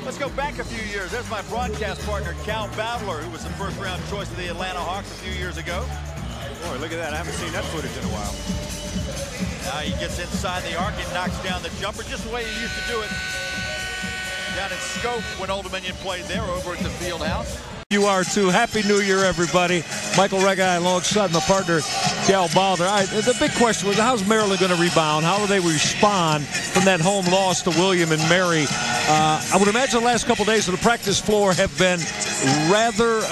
Let's go back a few years. There's my broadcast partner, Bowdler, who was the first-round choice of the Atlanta Hawks a few years ago. Boy, look at that. I haven't seen that footage in a while. Now he gets inside the arc and knocks down the jumper just the way he used to do it down in Scope when Old Dominion played there over at the Field House. You are too. Happy New Year, everybody. Michael Regai alongside my partner, Bowdler. The big question was, how's Maryland going to rebound? How do they respond from that home loss to William and Mary? I would imagine the last couple of days on the practice floor have been rather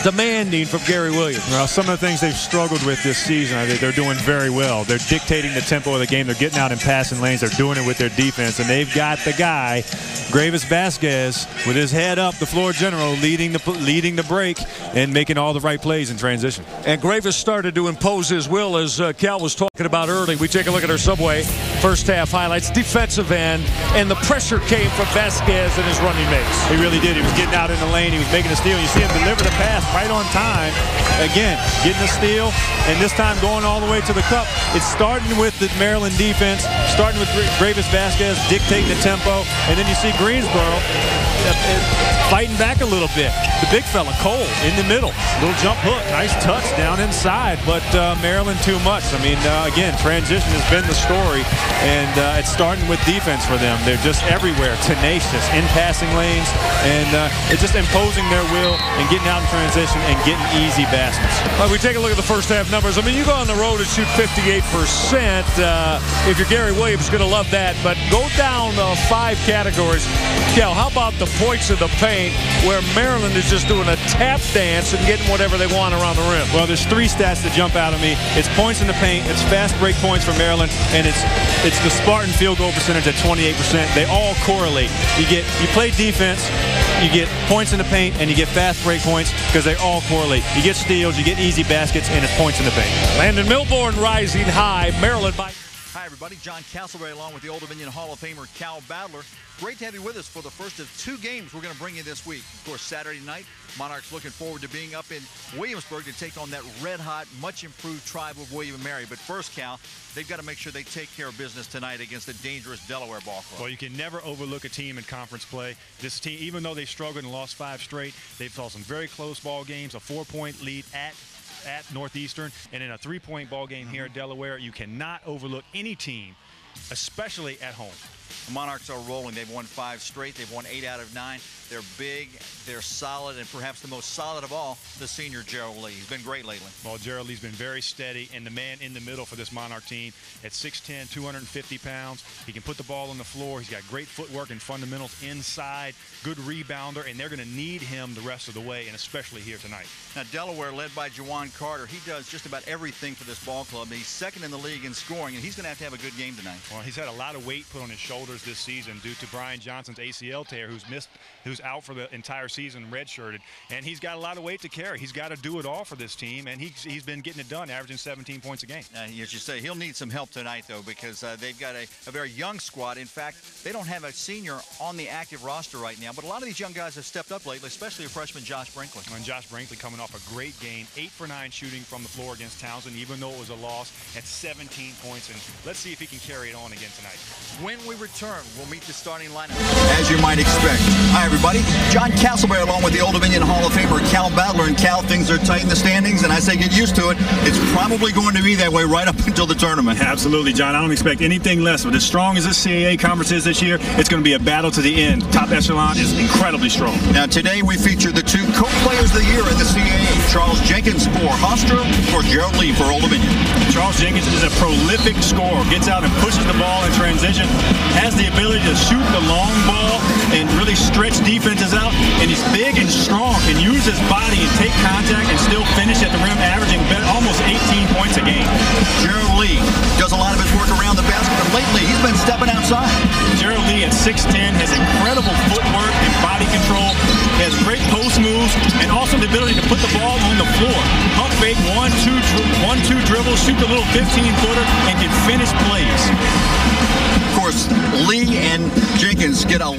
demanding from Gary Williams. Well, some of the things they've struggled with this season, they're doing very well. They're dictating the tempo of the game. They're getting out in passing lanes. They're doing it with their defense. And they've got the guy, Gravis Vasquez, with his head up, the floor general, leading the break and making all the right plays in transition. And Gravis started to impose his will, as Cal was talking about early. We take a look at our Subway first half highlights. Defensive end, and the pressure came from Vasquez and his running mates. He really did. He was getting out in the lane. He was making a steal. You see him deliver the pass right on time. Again, getting a steal, and this time going all the way to the cup. It's starting with the Maryland defense, starting with Gravis Vasquez dictating the tempo, and then you see Greensboro fighting back a little bit. The big fella, Cole, in the middle. Little jump hook. Nice touch down inside, but Maryland too much. I mean, again, transition has been the story, and it's starting with defense for them. They're just everywhere, tenacious, in passing lanes, and it's just imposing their will and getting out in transition and getting easy baskets. We take a look at the first half numbers. I mean, you go on the road and shoot 58%. If you're Gary Williams, you're going to love that, but go down 5 categories. Cal, how about the points in the paint, where Maryland is just doing a tap dance and getting whatever they want around the rim? Well, there's 3 stats that jump out at me. It's points in the paint, it's fast break points for Maryland, and it's the Spartan field goal percentage at 28%. They all correlate. You play defense, you get points in the paint, and you get fast break points because they all correlate. You get steals, you get easy baskets, and it's points in the paint. Landon Milbourne rising high. Maryland by... Hi, everybody. John Castleberry along with the Old Dominion Hall of Famer Bowdler. Great to have you with us for the first of 2 games we're going to bring you this week. Of course, Saturday night, Monarchs looking forward to being up in Williamsburg to take on that red-hot, much-improved tribe of William and Mary. But first, Cal, they've got to make sure they take care of business tonight against the dangerous Delaware ball club. Well, you can never overlook a team in conference play. This team, even though they struggled and lost 5 straight, they've lost some very close ball games, a 4-point lead at Northeastern, and in a 3-point ball game here at Delaware. You cannot overlook any team, especially at home. The Monarchs are rolling. They've won 5 straight. They've won 8 out of 9. They're big, they're solid, and perhaps the most solid of all, the senior Gerald Lee. He's been great lately. Well, Gerald Lee's been very steady, and the man in the middle for this Monarch team at 6'10", 250 pounds. He can put the ball on the floor. He's got great footwork and fundamentals inside, good rebounder, and they're going to need him the rest of the way, and especially here tonight. Now, Delaware, led by Juwan Carter, he does just about everything for this ball club. He's second in the league in scoring, and he's going to have a good game tonight. Well, he's had a lot of weight put on his shoulders this season due to Brian Johnson's ACL tear, who's out for the entire season, redshirted, and he's got a lot of weight to carry. He's got to do it all for this team, and he's been getting it done, averaging 17 points a game. As you say, he'll need some help tonight, though, because they've got a very young squad. In fact, they don't have a senior on the active roster right now, but a lot of these young guys have stepped up lately, especially a freshman, Josh Brinkley. And Josh Brinkley coming off a great game, 8 for 9 shooting from the floor against Townsend, even though it was a loss, at 17 points, and let's see if he can carry it on again tonight. When we return, we'll meet the starting lineup. As you might expect. Hi, everybody. John Castleberry along with the Old Dominion Hall of Famer Bowdler. And Cal, things are tight in the standings, and I say get used to it. It's probably going to be that way right up until the tournament. Absolutely, John. I don't expect anything less. But as strong as this CAA conference is this year, it's going to be a battle to the end. Top echelon is incredibly strong. Now, today we feature the 2 co-players of the year in the CAA. Charles Jenkins for Hofstra, for Gerald Lee for Old Dominion. Charles Jenkins is a prolific scorer. Gets out and pushes the ball in transition. Has the ability to shoot the long ball and really stretch defenses out. And he's big and strong, can use his body and take contact and still finish at the rim, averaging almost 18 points a game. Gerald Lee does a lot of his work around the basket, but lately he's been stepping outside. Gerald Lee at 6'10", has incredible footwork and body control, has great post moves, and also the ability to put the ball on the floor. Pump fake, 1-2 dribble, shoot the little 15-footer, and can finish plays. Of course, Lee and Jenkins get a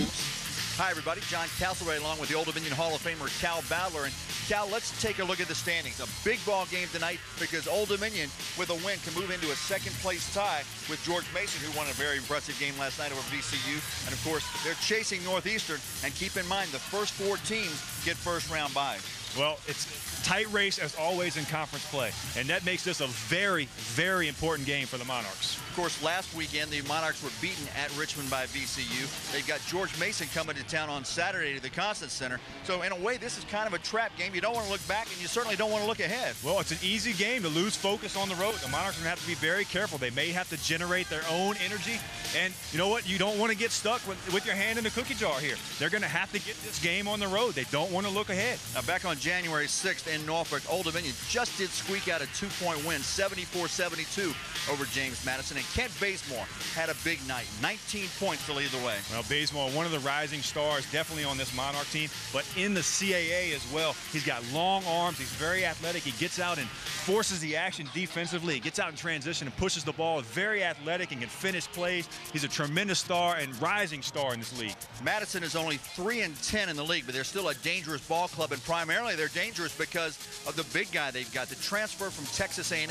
Hi, everybody. John Castleberry along with the Old Dominion Hall of Famer Cal Bowdler. And Cal, let's take a look at the standings. A big ball game tonight because Old Dominion, with a win, can move into a second-place tie with George Mason, who won a very impressive game last night over VCU. And, of course, they're chasing Northeastern. And keep in mind, the first 4 teams get first-round bye. Well, it's a tight race as always in conference play, and that makes this a very, very important game for the Monarchs. Of course, last weekend, the Monarchs were beaten at Richmond by VCU. They've got George Mason coming to town on Saturday to the Constance Center. So, in a way, this is kind of a trap game. You don't want to look back, and you certainly don't want to look ahead. Well, it's an easy game to lose focus on the road. The Monarchs are going to have to be very careful. They may have to generate their own energy. And you know what? You don't want to get stuck with your hand in the cookie jar here. They're going to have to get this game on the road. They don't want to look ahead. Now, back on January 6th in Norfolk, Old Dominion just did squeak out a 2-point win, 74-72 over James Madison. And Kent Bazemore had a big night, 19 points to lead the way. Well, Bazemore, one of the rising stars, definitely on this Monarch team, but in the CAA as well. He's got long arms. He's very athletic. He gets out and forces the action defensively. He gets out in transition and pushes the ball. Very athletic and can finish plays. He's a tremendous star and rising star in this league. Madison is only 3-10 in the league, but they're still a dangerous ball club, and primarily they're dangerous because of the big guy they've got, the transfer from Texas A&M,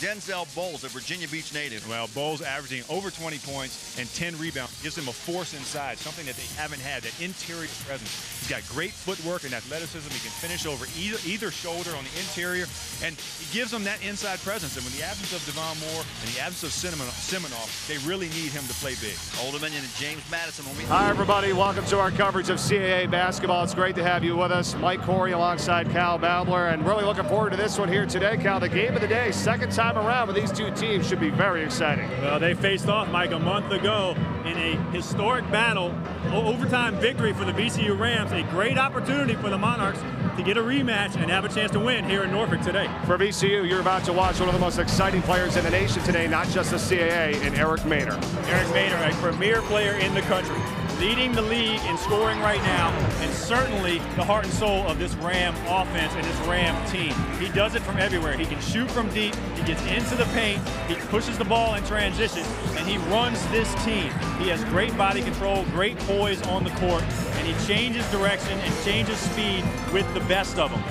Denzel Bowles, a Virginia Beach native. Well, Bowles averaging over 20 points and 10 rebounds gives him a force inside, something that they haven't had, that interior presence. He's got great footwork and athleticism. He can finish over either shoulder on the interior, and he gives them that inside presence. And with the absence of Devon Moore and the absence of Siminoff, they really need him to play big. Old Dominion and James Madison will meet. Hi, everybody. Welcome to our coverage of CAA basketball. It's great to have you with us. Mike Corey alongside Cal Bowdler, and really looking forward to this one here today. Cal, the game of the day, second time around with these two teams, should be very exciting. Well, they faced off, Mike, a month ago in a historic battle, overtime victory for the VCU Rams. A great opportunity for the Monarchs to get a rematch and have a chance to win here in Norfolk today. For VCU, you're about to watch one of the most exciting players in the nation today, not just the CAA, in Eric Maynor. Eric Maynor, a premier player in the country, leading the league in scoring right now, and certainly the heart and soul of this Ram offense and this Ram team. He does it from everywhere. He can shoot from deep, he gets into the paint, he pushes the ball in transition, and he runs this team. He has great body control, great poise on the court, and he changes direction and changes speed with the best of them.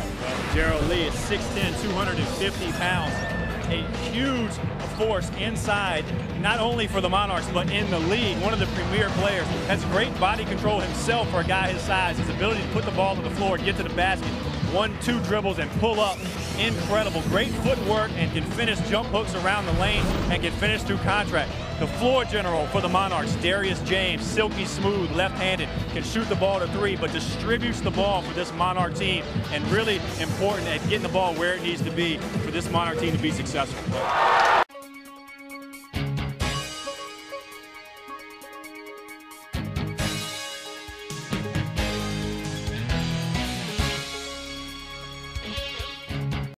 Gerald Lee is 6'10", 250 pounds. A huge force inside, not only for the Monarchs, but in the league. One of the premier players, has great body control himself for a guy his size. His ability to put the ball to the floor, get to the basket, 1-2 dribbles and pull up. Incredible. Great footwork and can finish jump hooks around the lane and can finish through contact. The floor general for the Monarchs, Darius James, silky smooth, left-handed, can shoot the ball to 3, but distributes the ball for this Monarch team, and really important at getting the ball where it needs to be for this Monarch team to be successful.